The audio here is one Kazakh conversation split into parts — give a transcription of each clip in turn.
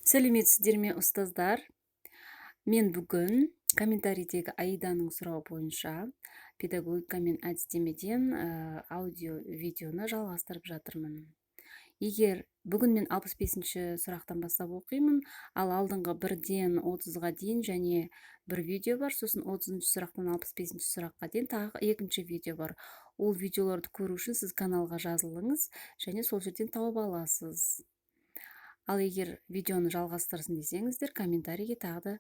Сәлеметсіздер ме, ұстаздар? Мен бүгін комментарийдегі Аиданың сұрауы бойынша педагогика мен әдістемеден аудио видеоны жалғастырып жатырмын. Егер бүгін мен 65-ші сұрақтан бастап оқимын, ал алдыңғы 1-ден 30-ға дейін және бір видео бар, сосын 30-шы сұрақтан 65-ші сұраққа дейін тағы екінші видео бар. Ол видеоларды көру үшін сіз каналға жазылыңыз және сол жерден тауып аласыз. Ал егер видеоны жалғастырсын десеңіздер, комментарийге тағы да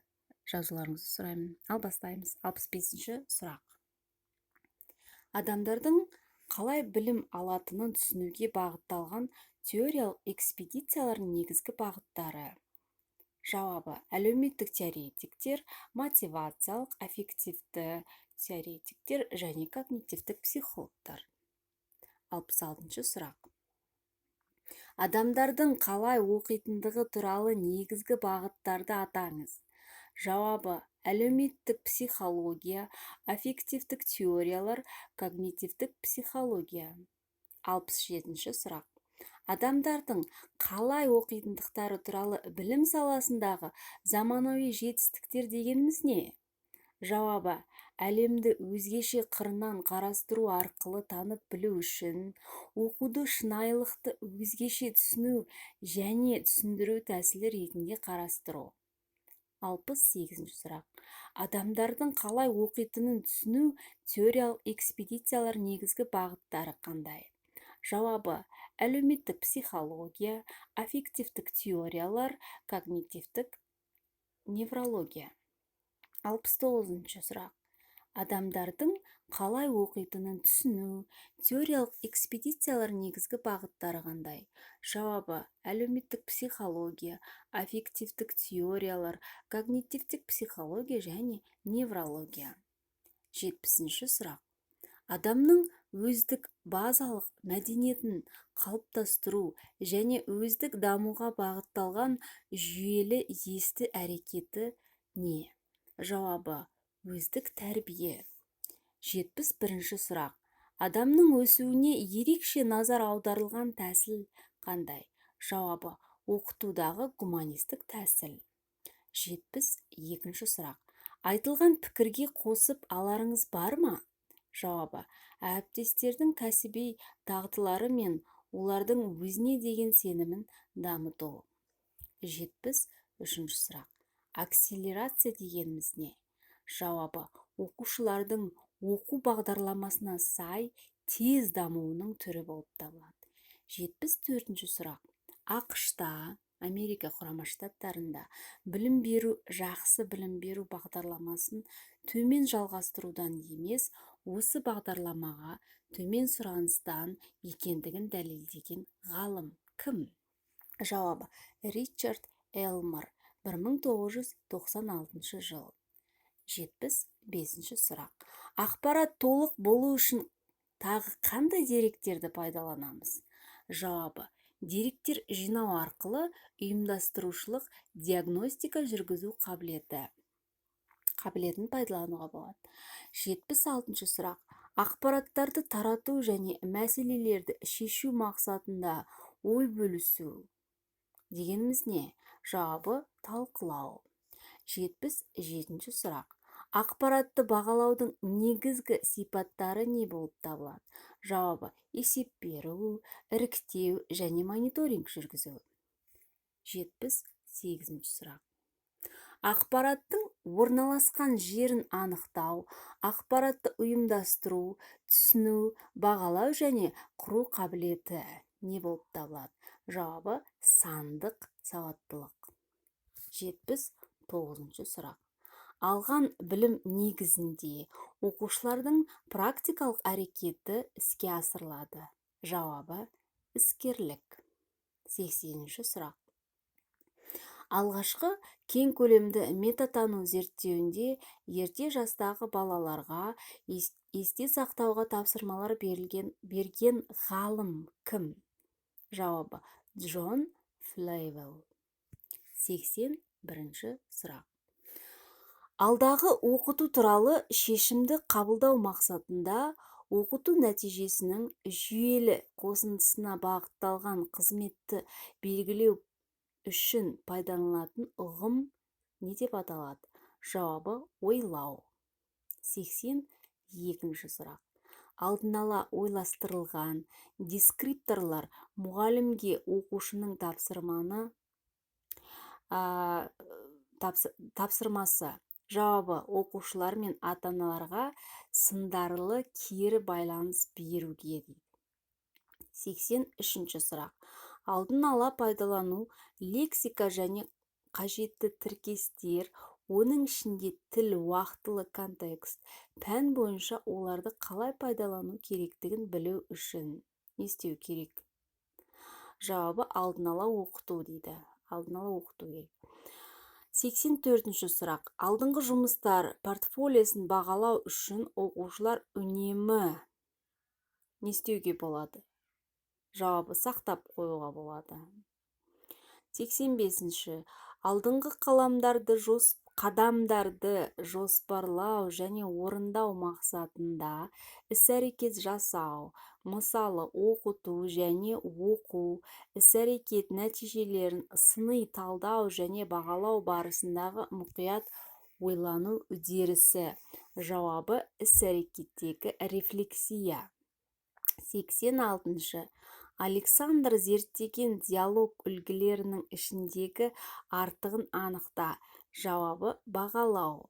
жазуларыңызды сұраймын. Ал бастаймыз. 65-ші сұрақ. Адамдардың қалай білім алатынын түсінуге бағытталған теориялық экспедициялардың негізгі бағыттары. Жауабы: әлеуметтік теоретиктер, мотивациялық, аффективті теоретиктер және когнитивтік психологтар. 66-шы сұрақ. Адамдардың қалай оқитындығы туралы негізгі бағыттарды атаңыз. Жауабы: әлеуметтік психология, аффективтік теориялар, когнитивтік психология. 67-ші сұрақ. Адамдардың қалай оқитындықтары туралы білім саласындағы заманауи жетістіктер дегеніміз не? Жауабы: әлемді өзгеше қырынан қарастыру арқылы танып білу үшін оқуды шынайылықты өзгеше түсіну және түсіндіру тәсілі ретінде қарастыру. 68-ші сұрақ. Адамдардың қалай оқитынын түсіну теориялық экспедициялар негізгі бағыттары қандай? Жауабы: әлеуметтік психология, аффективтік теориялар, когнитивтік неврология. 69-ші сұрақ. Адамдардың қалай оқитынын түсіну теориялық экспедициялар негізгі бағыттары қандай? Жауабы: әлеуметтік психология, аффективтік теориялар, когнитивтік психология және неврология. 70-ші сұрақ. Адамның өздік базалық мәдениетін қалыптастыру және өздік дамуға бағытталған жүйелі есті әрекеті не? Жауабы: өздік тәрбие. 71-ші сұрақ. Адамның өсуіне ерекше назар аударылған тәсіл қандай? Жауабы: оқытудағы гуманистік тәсіл. 72-ші сұрақ. Айтылған пікірге қосып аларыңыз бар ма? Жауабы: әріптестердің кәсіби дағдылары мен олардың өзіне деген сенімін дамыту. 73-ші сұрақ. Акселерация дегеніміз не? Жауабы: оқушылардың оқу бағдарламасына сай тез дамуының түрі болып табылады. 74-ші сұрақ. ақш-та, Америка құрама штаттарында білім беру жақсы білім беру бағдарламасын төмен жалғастырудан емес, осы бағдарламаға төмен сұраныстан екендігін дәлелдеген ғалым кім? Жауабы: Ричард Элмор, 1996 жыл. 75-ші сұрақ. Ақпарат толық болу үшін тағы қандай деректерді пайдаланамыз? Жауабы: деректер жинау арқылы ұйымдастырушылық диагностика жүргізу қабілетін пайдалануға болады. 76-ші сұрақ. Ақпараттарды тарату және мәселелерді шешу мақсатында ой бөлісу дегеніміз не? Жауабы: талқылау. 77-ші сұрақ. Ақпаратты бағалаудың негізгі сипаттары не болып табылады? Жауабы: есеп беру, іріктеу және мониторинг жүргізу. 78-ші сұрақ. Ақпараттың орналасқан жерін анықтау, ақпаратты ұйымдастыру, түсіну, бағалау және құру қабілеті не болып табылады? Жауабы: сандық сауаттылық. 79-ші сұрақ. Алған білім негізінде оқушылардың практикалық әрекеті іске асырылады. Жауабы: іскерлік. 80-ші сұрақ. Алғашқы кең көлемді метатану зерттеуінде ерте жастағы балаларға есте сақтауға тапсырмалар берген ғалым кім? Жауабы: Джон Флейвелл. 81-ші сұрақ. Алдағы оқыту туралы шешімді қабылдау мақсатында оқыту нәтижесінің жүйелі қосындысына бағытталған қызметті белгілеу үшін пайдаланылатын ұғым не деп аталады? Жауабы ойлау. 82-ші сұрақ. Алдын ала ойластырылған дескрипторлар мұғалімге оқушының тапсырмасы. Жауабы оқушылар мен ата-аналарға сындарлы кері байланыс беруге дейді. 83-ші сұрақ. Алдын ала пайдалану лексика және қажетті тіркестер, оның ішінде тіл, уақытылы контекст, пән бойынша оларды қалай пайдалану керектігін білу үшін не істеу керек? Жауабы алдын ала оқыту дейді. Алдын ала оқыту керек. 84-ші сұрақ. Алдыңғы жұмыстар портфолиосын бағалау үшін оқушылар үнемі не істеуге болады? Жауабы сақтап қоюға болады. 85-ші. Алдыңғы қадамдарды жоспарлау және орындау мақсатында іс-әрекет жасау, мысалы оқыту және оқу, іс-әрекет нәтижелерін сыни талдау және бағалау барысындағы мұқият ойлану үдерісі. Жауабы іс-әрекеттегі рефлексия. 86-шы. Александр зерттеген диалог үлгілерінің ішіндегі артығын анықта. Жауабы бағалау.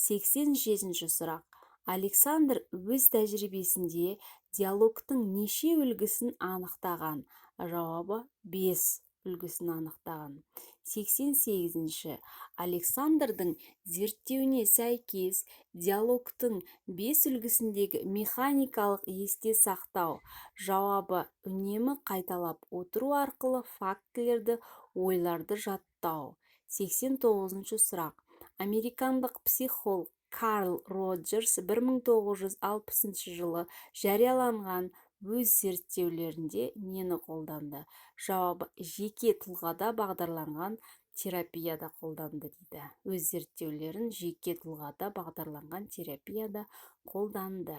87-ші сұрақ. Александр өз тәжірибесінде диалогтың неше үлгісін анықтаған? Жауабы 5 үлгісін анықтаған. 88-ші. Александрдың зерттеуіне сәйкес диалогтың 5 үлгісіндегі механикалық есте сақтау. Жауабы үнемі қайталап отыру арқылы фактілерді, ойларды жаттау. 89-шы сұрақ. Американдық психолог Карл Роджерс 1960 жылы жарияланған өз зерттеулерінде нені қолданды? Жауабы жеке тұлғада бағдарланған терапияда қолданды дейді. Өз зерттеулерін жеке тұлғада бағдарланған терапияда қолданды.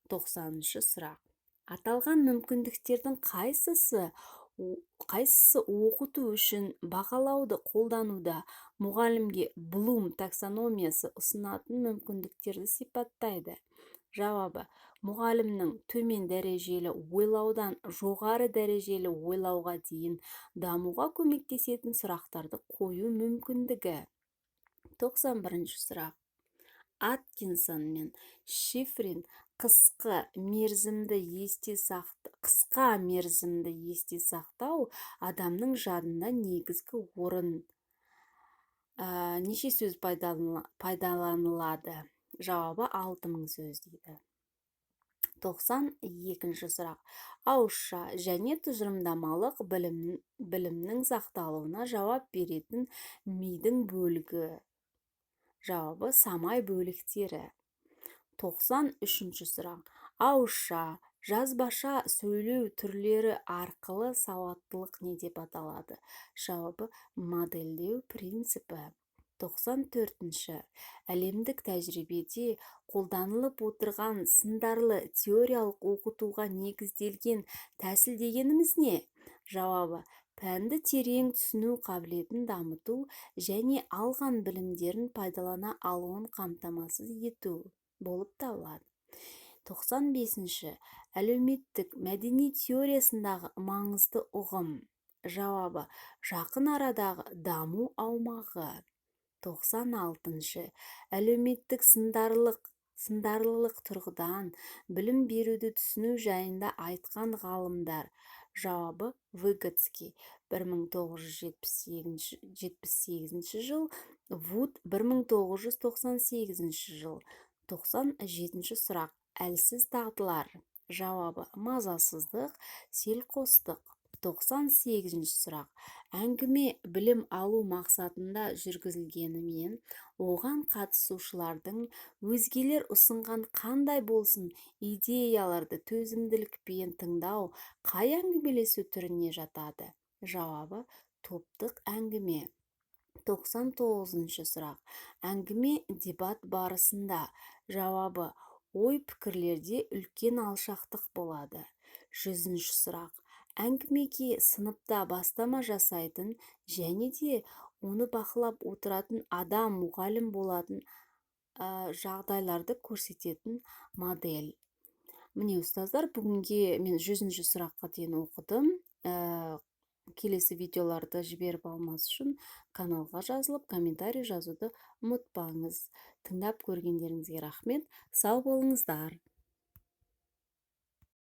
90-шы сұрақ. Аталған мүмкіндіктердің қайсысы оқыту үшін бағалауды қолдануда мұғалімге Блум таксономиясы ұсынатын мүмкіндіктерді сипаттайды? Жауабы мұғалімнің төмен дәрежелі ойлаудан жоғары дәрежелі ойлауға дейін дамуға көмектесетін сұрақтарды қою мүмкіндігі. 91-ші сұрақ. Аткинсон мен Шифрин қысқа мерзімді есте сақтау адамның жадында негізгі орын. Неше сөз пайдаланылады? Жауабы 6000 сөз дейді. 92-ші сұрақ. Ауызша және тұжырымдамалық білімнің сақталуына жауап беретін мидың бөлігі. Жауабы самай бөліктері. 93-ші сұрақ. Ауызша, жазбаша сөйлеу түрлері арқылы сауаттылық не деп аталады? Жауабы модельдеу принципі. 94-ші. Әлемдік тәжірибеде қолданылып отырған сындарлы теориялық оқытуға негізделген тәсіл дегеніміз не? Жауабы пәнді терең түсіну қабілетін дамыту және алған білімдерін пайдалана алуын қамтамасыз ету болып табылады. 95-ші. Әлеуметтік мәдени теориясындағы маңызды ұғым. Жауабы жақын арадағы даму аумағы. 96-ші. Әлеуметтік сындарлылық тұрғыдан білім беруді түсіну жайында айтқан ғалымдар. Жауабы Выготский 1978 жыл, Вуд 1998 жыл. 97-ші сұрақ. Әлсіз дағдылар. Жауабы мазасыздық, селқостық. 98-ші сұрақ. Әңгіме білім алу мақсатында жүргізілгенімен, оған қатысушылардың өзгелер ұсынған қандай болсын идеяларды төзімділікпен тыңдау қай әңгімелесу түріне жатады? Жауабы топтық әңгіме. 99-ші сұрақ. Әңгіме дебат барысында. Жауабы ой-пікірлерде үлкен алшақтық болады. 100-ші сұрақ. әңгімеге сыныпта бастама жасайтын және де оны бақылап отыратын адам, мұғалім болатын жағдайларды көрсететін модель. Міне ұстаздар, бүгінге мен 100-ші сұраққа дейін оқыдым. Келесі видеоларды жіберіп алмас үшін каналға жазылып, комментарий жазуды ұмытпаңыз. Тыңдап көргендеріңізге рахмет. Сау болыңыздар.